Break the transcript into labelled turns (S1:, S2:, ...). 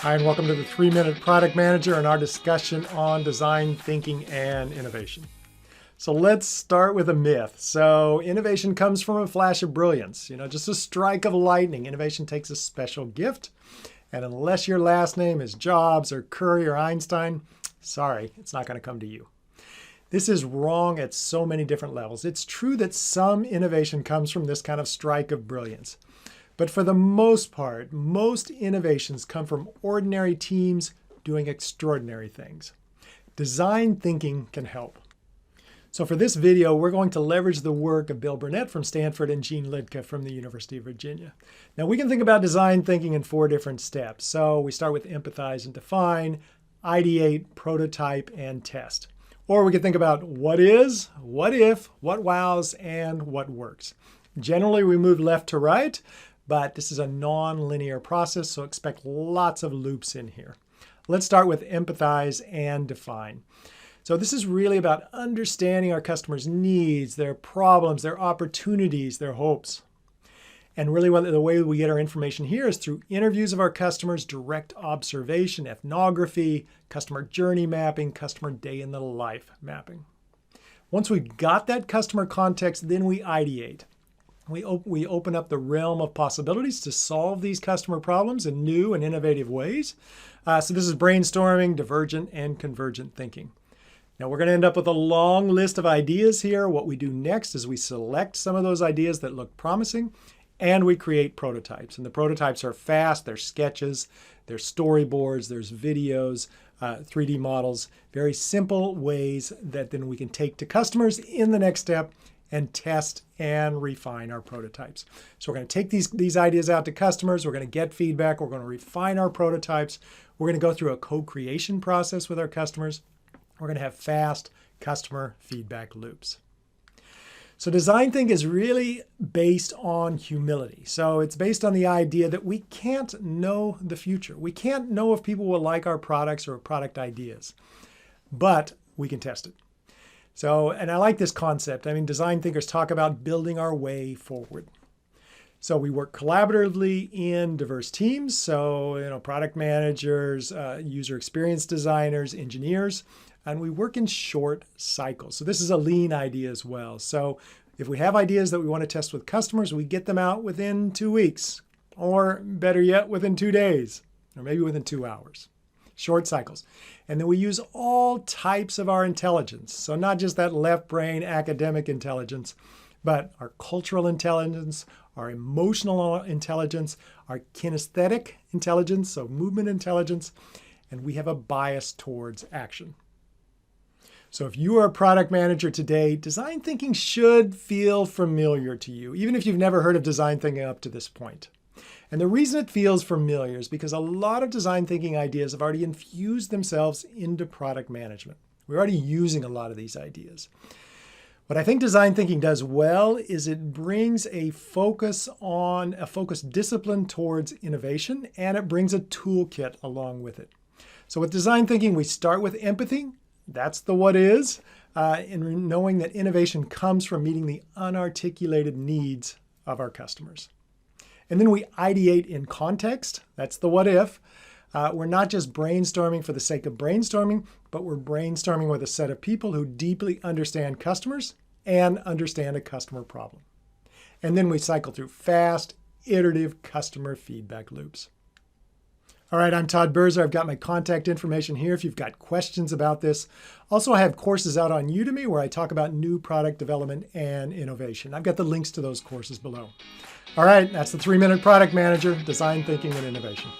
S1: Hi, and welcome to the 3-Minute Product Manager and our discussion on design thinking and innovation. So let's start with a myth. So innovation comes from a flash of brilliance, just a strike of lightning. Innovation takes a special gift. And unless your last name is Jobs or Curry or Einstein, sorry, it's not going to come to you. This is wrong at so many different levels. It's true that some innovation comes from this kind of strike of brilliance. But for the most part, most innovations come from ordinary teams doing extraordinary things. Design thinking can help. So for this video, we're going to leverage the work of Bill Burnett from Stanford and Gene Lidke from the University of Virginia. Now we can think about design thinking in 4 different steps. So we start with empathize and define, ideate, prototype, and test. Or we can think about what is, what if, what wows, and what works. Generally, we move left to right, but this is a non-linear process, so expect lots of loops in here. Let's start with empathize and define. So this is really about understanding our customers' needs, their problems, their opportunities, their hopes. And really the way we get our information here is through interviews of our customers, direct observation, ethnography, customer journey mapping, customer day in the life mapping. Once we've got that customer context, then we ideate. We open up the realm of possibilities to solve these customer problems in new and innovative ways. So this is brainstorming, divergent, and convergent thinking. Now we're going to end up with a long list of ideas here. What we do next is we select some of those ideas that look promising, and we create prototypes. And the prototypes are fast, they're sketches, they're storyboards, there's videos, 3D models, very simple ways that then we can take to customers in the next step and test and refine our prototypes. So we're going to take these ideas out to customers. We're going to get feedback. We're going to refine our prototypes. We're going to go through a co-creation process with our customers. We're going to have fast customer feedback loops. So design thinking is really based on humility. So it's based on the idea that we can't know the future. We can't know if people will like our products or product ideas, but we can test it. So, and I like this concept. I mean, design thinkers talk about building our way forward. So we work collaboratively in diverse teams. So, product managers, user experience designers, engineers, and we work in short cycles. So this is a lean idea as well. So if we have ideas that we want to test with customers, we get them out within 2 weeks, or better yet, within 2 days, or maybe within 2 hours. Short cycles. And then we use all types of our intelligence. So not just that left brain academic intelligence, but our cultural intelligence, our emotional intelligence, our kinesthetic intelligence, so movement intelligence, and we have a bias towards action. So if you are a product manager today, design thinking should feel familiar to you, even if you've never heard of design thinking up to this point. And the reason it feels familiar is because a lot of design thinking ideas have already infused themselves into product management. We're already using a lot of these ideas. What I think design thinking does well is it brings a focused discipline towards innovation, and it brings a toolkit along with it. So with design thinking, we start with empathy. That's the what is, and knowing that innovation comes from meeting the unarticulated needs of our customers. And then we ideate in context. That's the what if. We're not just brainstorming for the sake of brainstorming, but we're brainstorming with a set of people who deeply understand customers and understand a customer problem. And then we cycle through fast, iterative customer feedback loops. All right, I'm Todd Berzer. I've got my contact information here if you've got questions about this. Also, I have courses out on Udemy where I talk about new product development and innovation. I've got the links to those courses below. All right, that's the 3-Minute Product Manager, Design Thinking and Innovation.